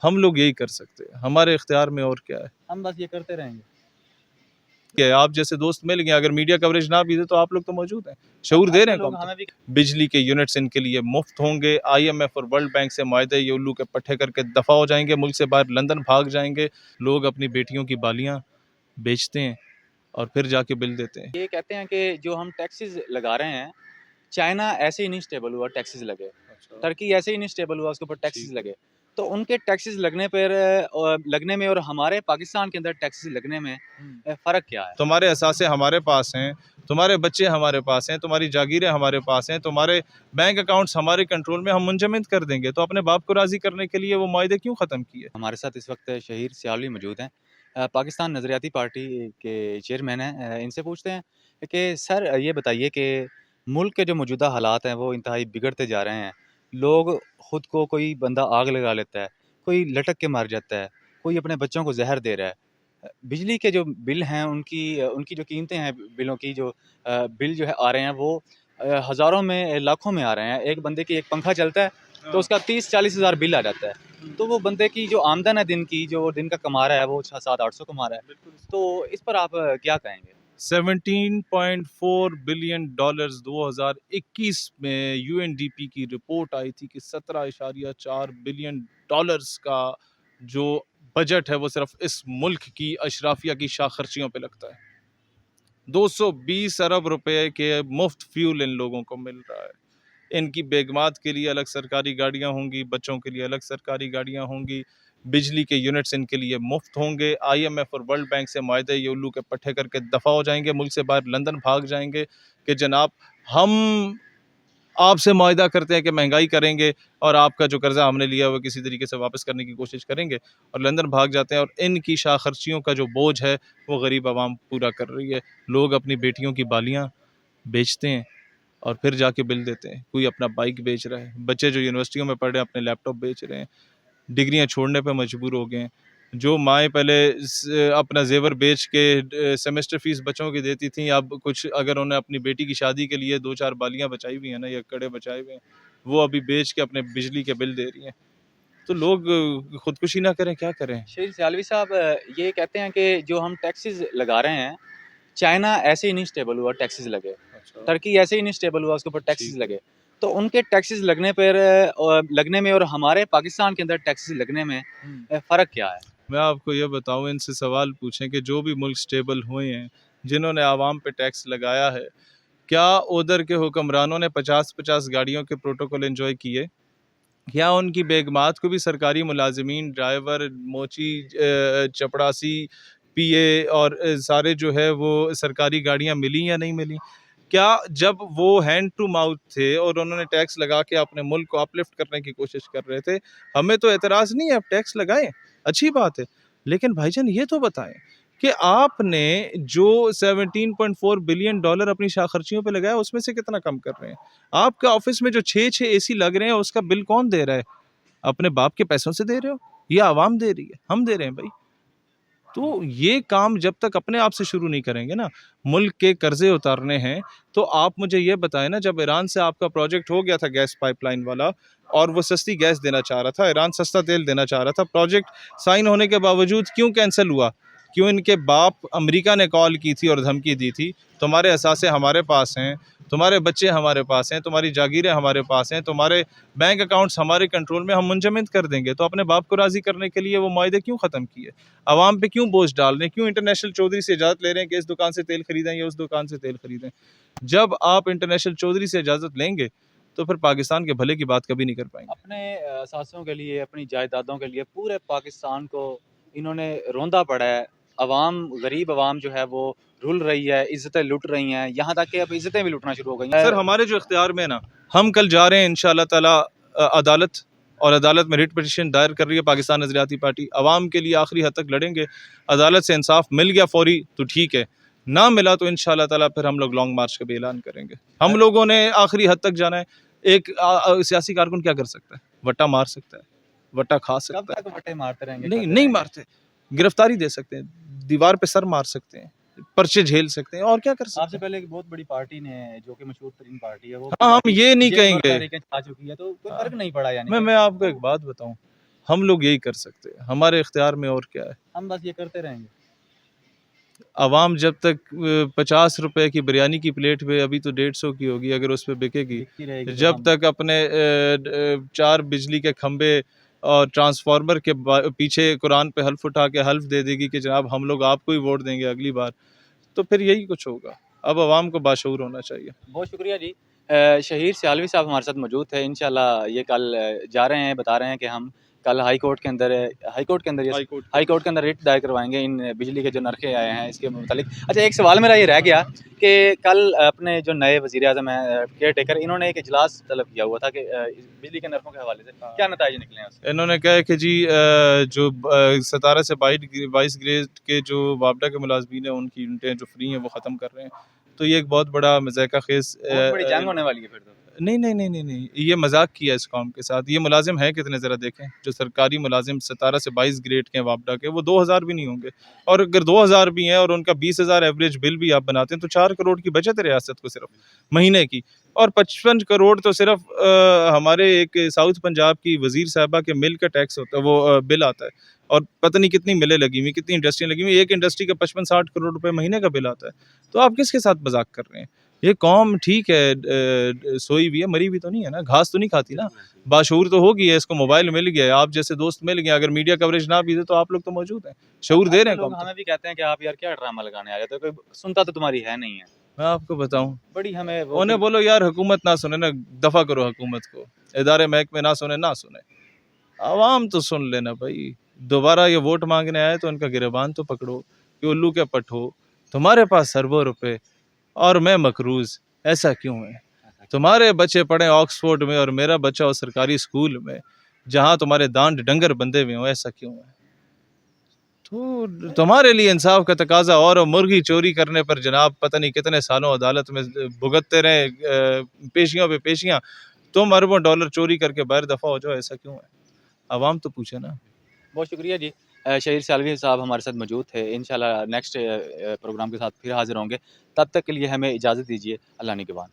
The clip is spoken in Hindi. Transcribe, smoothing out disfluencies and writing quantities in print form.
हम लोग यही कर सकते हैं, हमारे इख्तियार में और क्या है। हम बस ये करते रहेंगे। आप जैसे दोस्त मिल गए, अगर मीडिया कवरेज ना भी दे तो आप लोग तो मौजूद हैं, शऊर दे रहे हैं लोग कौन हमें भी बिजली के यूनिट्स इनके लिए मुफ्त होंगे। IMF और वर्ल्ड बैंक से मुआहदे ये उल्लू के पट्टे करके दफा हो जाएंगे, मुल्क से बाहर लंदन भाग जाएंगे। लोग अपनी बेटियों की बालियां बेचते हैं और फिर जाके बिल देते हैं। ये कहते हैं कि जो हम टैक्सेस लगा रहे हैं, चाइना ऐसे ही नहीं स्टेबल हुआ टैक्सेस लगे, टर्की ऐसे ही नहीं स्टेबल हुआ उसके ऊपर टैक्सेस लगे। तो उनके टैक्सेस लगने पर लगने में और हमारे पाकिस्तान के अंदर टैक्सेस लगने में फ़र्क क्या है? तुम्हारे असासे हमारे पास हैं, तुम्हारे बच्चे हमारे पास हैं, तुम्हारी जागीरें हमारे पास हैं, तुम्हारे बैंक अकाउंट्स हमारे कंट्रोल में, हम मुंजमद कर देंगे। तो अपने बाप को राज़ी करने के लिए वो मुआहदे क्यों ख़त्म किए? हमारे साथ इस वक्त शहीर सियालवी मौजूद हैं, पाकिस्तान नज़रियाती पार्टी के चेयरमैन हैं। इनसे पूछते हैं कि सर ये बताइए कि मुल्क के जो मौजूदा हालात हैं वो इंतहाई बिगड़ते जा रहे हैं। लोग ख़ुद को, कोई बंदा आग लगा लेता है, कोई लटक के मर जाता है, कोई अपने बच्चों को जहर दे रहा है। बिजली के जो बिल हैं उनकी जो कीमतें हैं, बिलों की जो बिल जो है आ रहे हैं वो हज़ारों में, लाखों में आ रहे हैं। एक बंदे की एक पंखा चलता है तो उसका 30-40 हज़ार बिल आ जाता है। तो वो बंदे की जो आमदन है दिन की, जो दिन का कमा रहा है, वो 600-700-800 कमा रहा है। तो इस पर आप क्या कहेंगे? 17.4 बिलियन डॉलर्स 2021 में UNDP की रिपोर्ट आई थी कि 17.4 बिलियन डॉलर्स का जो बजट है वो सिर्फ इस मुल्क की अशराफिया की शाख खर्चियों पे लगता है। 220 अरब रुपए के मुफ्त फ्यूल इन लोगों को मिल रहा है। इनकी बेगमात के लिए अलग सरकारी गाड़ियां होंगी, बच्चों के लिए अलग सरकारी गाड़ियां होंगी, बिजली के यूनिट्स इनके लिए मुफ्त होंगे। IMF और वर्ल्ड बैंक से मुआहदे ये उल्लू के पट्टे करके दफा हो जाएंगे, मुल्क से बाहर लंदन भाग जाएंगे कि जनाब हम आपसे मुआहदा करते हैं कि महंगाई करेंगे और आपका जो कर्जा हमने लिया वो किसी तरीके से वापस करने की कोशिश करेंगे, और लंदन भाग जाते हैं। और इनकी शाह खर्चियों का जो बोझ है वो गरीब आवाम पूरा कर रही है। लोग अपनी बेटियों की बालियां बेचते हैं और फिर जाके बिल देते हैं। कोई अपना बाइक बेच रहा है, बच्चे जो यूनिवर्सिटियों में पढ़ रहे हैं अपने लैपटॉप बेच रहे हैं, डिग्रियां छोड़ने पे मजबूर हो गए हैं। जो माएँ पहले अपना जेवर बेच के सेमेस्टर फीस बच्चों की देती थी, अब कुछ अगर उन्हें अपनी बेटी की शादी के लिए 2-4 बालियां बचाई हुई हैं ना, या कड़े बचाए हुए हैं, वो अभी बेच के अपने बिजली के बिल दे रही हैं। तो लोग खुदकुशी ना करें, क्या करें? शहीर सियालवी साहब ये कहते हैं कि जो हम टैक्सेस लगा रहे हैं, चाइना ऐसे ही नहीं स्टेबल हुआ टैक्सेस लगे, टर्की ऐसे ही नहीं स्टेबल हुआ उसके ऊपर टैक्सेस लगे। तो उनके टैक्सेस लगने पर लगने में और हमारे पाकिस्तान के अंदर टैक्सेस लगने में फ़र्क क्या है? मैं आपको ये बताऊं, इनसे सवाल पूछें कि जो भी मुल्क स्टेबल हुए हैं, जिन्होंने आवाम पे टैक्स लगाया है, क्या उधर के हुक्मरानों ने 50-50 गाड़ियों के प्रोटोकॉल एंजॉय किए? क्या उनकी बेगमात को भी सरकारी मुलाजिमीन, ड्राइवर, मोची, चपड़ासी, PA और सारे जो है वो सरकारी गाड़ियां मिली या नहीं मिली? क्या जब वो हैंड टू माउथ थे और उन्होंने टैक्स लगा के अपने मुल्क को अपलिफ्ट करने की कोशिश कर रहे थे, हमें तो एतराज़ नहीं है, आप टैक्स लगाएं, अच्छी बात है। लेकिन भाईजान ये तो बताएं कि आपने जो 17.4 बिलियन डॉलर अपनी शाह खर्चियों पे लगाया उसमें से कितना कम कर रहे हैं? आपके ऑफिस में जो 6 AC लग रहे हैं उसका बिल कौन दे रहा है? अपने बाप के पैसों से दे रहे हो या आवाम दे रही है? हम दे रहे हैं भाई। तो ये काम जब तक अपने आप से शुरू नहीं करेंगे ना, मुल्क के कर्जे उतारने हैं, तो आप मुझे ये बताएं ना, जब ईरान से आपका प्रोजेक्ट हो गया था गैस पाइपलाइन वाला और वो सस्ती गैस देना चाह रहा था, ईरान सस्ता तेल देना चाह रहा था, प्रोजेक्ट साइन होने के बावजूद क्यों कैंसिल हुआ? क्यों? इनके बाप अमेरिका ने कॉल की थी और धमकी दी थी, तुम्हारे असासे हमारे पास हैं, तुम्हारे बच्चे हमारे पास हैं, तुम्हारी जागीरें हमारे पास हैं, तुम्हारे बैंक अकाउंट्स हमारे कंट्रोल में, हम मुंजमद कर देंगे। तो अपने बाप को राज़ी करने के लिए वो मुआहदे क्यों ख़त्म किए? आवाम पे क्यों बोझ डाल रहे हैं? क्यों इंटरनेशनल चौधरी से इजाज़त ले रहे हैं कि इस दुकान से तेल खरीदें या उस दुकान से तेल खरीदें? जब आप इंटरनेशनल चौधरी से इजाज़त लेंगे तो फिर पाकिस्तान के भले की बात कभी नहीं कर पाएंगे। अपने असासों के लिए, अपनी जायदादों के लिए पूरे पाकिस्तान को इन्होंने रौंदा पड़ा है। अवाम, गरीब अवाम जो है वो रुल रही है, इज़्ज़तें लुट रही हैं, यहाँ तक कि अब इज़्ज़तें भी लुटना शुरू हो गई हैं। सर हमारे जो इख्तियार में ना, हम कल जा रहे हैं इंशाअल्लाह ताला अदालत, और अदालत में रिट पिटीशन दायर कर रही है पाकिस्तान नज़रियाती पार्टी। अवाम के लिए आखिरी हद तक लड़ेंगे। अदालत से इंसाफ मिल गया फौरी तो ठीक है, ना मिला तो इंशाअल्लाह ताला फिर हम लोग लॉन्ग मार्च का भी ऐलान करेंगे। हम लोगों ने आखिरी हद तक जाना है। एक सियासी कारकुन क्या कर सकता है? वट्टा मार सकता है, वट्टा खा कब सकता है। तक वट्टे मारते रहेंगे? नहीं, खाते नहीं रहेंगे? मारते। गिरफ्तारी दे सकते हैं, दीवार पे सर मार सकते हैं, पर्चे झेल सकते हैं, और क्या कर सकते आपसे हैं? पहले एक बहुत बड़ी पार्टी ने, जो कि मशहूर तरीन पार्टी है, वो हाँ, हम पार्टी ये नहीं जेल भर कहेंगे। तहरीकें खा चुकी है, तो कोई फर्क नहीं पड़ा यानी मैं कि मैं आपको एक बात बताऊं, हम लोग यही कर सकते हैं, हमारे इख्तियार में और क्या है। हम बस ये करते रहेंगे। आवाम जब तक 50 रुपए की बिरयानी की प्लेट पे, अभी तो 150 की होगी अगर उस पर बिकेगी, दिखती रहेगी तो जब हम तक अपने 4 बिजली के खंबे और ट्रांसफार्मर के पीछे कुरान पे हल्फ उठा के हल्फ दे देगी कि जनाब हम लोग आपको ही वोट देंगे अगली बार, तो फिर यही कुछ होगा। अब आवाम को बाशऊर होना चाहिए। बहुत शुक्रिया जी। शहीर सियालवी साहब हमारे साथ मौजूद थे। इंशाल्लाह ये कल जा रहे हैं, बता रहे हैं कि हम कल हाई कोर्ट के अंदर हाई कोर्ट हाई कोर्ट के अंदर रिट दायर करवाएंगे इन बिजली के जो नरखे आए हैं इसके मुतालिक। अच्छा, एक सवाल मेरा ये रह गया कि कल अपने जो नए वज़ीर आज़म हैं केयर टेकर, इन्होंने एक इजलास तलब किया हुआ था कि बिजली के नरखों के हवाले से क्या नताइज निकले हैं उससे? इन्होंने कहा है कि जी जो 17 से 22 ग्रेड के जो वापडा के मुलाजमीन हैं उनकी यूनिटें जो फ्री हैं वो ख़त्म कर रहे हैं। तो ये एक बहुत बड़ा मज़ाक़ा ख़ेज़ बहुत बड़ी जंग होने वाली है फिर तो। नहीं नहीं नहीं नहीं नहीं, ये मजाक किया इस कौम के साथ। ये मुलाजिम है कितने ज़रा देखें, जो सरकारी मुलाजिम 17 से 22 ग्रेड के हैं वापडा के, वो 2000 भी नहीं होंगे। और अगर 2000 भी हैं और उनका 20,000 एवरेज बिल भी आप बनाते हैं तो 4 करोड़ की बचत है रियासत को सिर्फ महीने की। और 55 करोड़ तो सिर्फ हमारे एक साउथ पंजाब की वजीर साहबा के मिल का टैक्स होता है, वो बिल आता है। और पता नहीं कितनी मिलें लगी हुई, कितनी इंडस्ट्री लगी हुई, एक इंडस्ट्री का 55-60 करोड़ रुपए महीने का बिल आता है। तो आप किसके साथ मजाक कर रहे हैं? ये कौम ठीक है, सोई भी है, मरी भी तो नहीं है ना, घास तो नहीं खाती ना, बाशऊर तो होगी है, इसको मोबाइल मिल गया है, आप जैसे दोस्त मिल गए, अगर मीडिया कवरेज ना भी दे तो आप लोग तो मौजूद हैं, शऊर दे रहे हैं लोग कौम को। हमें भी कहते हैं कि आप यार क्या ड्रामा लगाने आ जाते हो, कोई सुनता तो तुम्हारी है नहीं है। मैं आपको बताऊं, बड़ी हमें वो उन्हें बोलो यार हुकूमत ना सुने ना, दफा करो हुकूमत को, इदारे महकमे ना सुने ना सुने, आवाम तो सुन लेना भाई। दोबारा ये वोट मांगने आए तो उनका गिरबान तो पकड़ो कि उल्लू के पट्टो, तुम्हारे पास अरबों रुपए और मैं मकरूज, ऐसा क्यों है? तुम्हारे बच्चे पढ़े ऑक्सफोर्ड में और मेरा बच्चा हो सरकारी स्कूल में जहां तुम्हारे दांड डंगर बंधे हुए हो, ऐसा क्यों है? तो तुम्हारे लिए इंसाफ का तकाजा और मुर्गी चोरी करने पर जनाब पता नहीं कितने सालों अदालत में भुगतते रहे, पेशियों पे पेशियां, तुम अरबों डॉलर चोरी करके बाहर दफा हो जाओ, ऐसा क्यों है? आवाम तो पूछे ना। बहुत शुक्रिया जी। शहीर सियालवी साहब हमारे साथ मौजूद थे। इंशाल्लाह नेक्स्ट प्रोग्राम के साथ फिर हाज़िर होंगे। तब तक के लिए हमें इजाज़त दीजिए। अल्लाह निगहबान।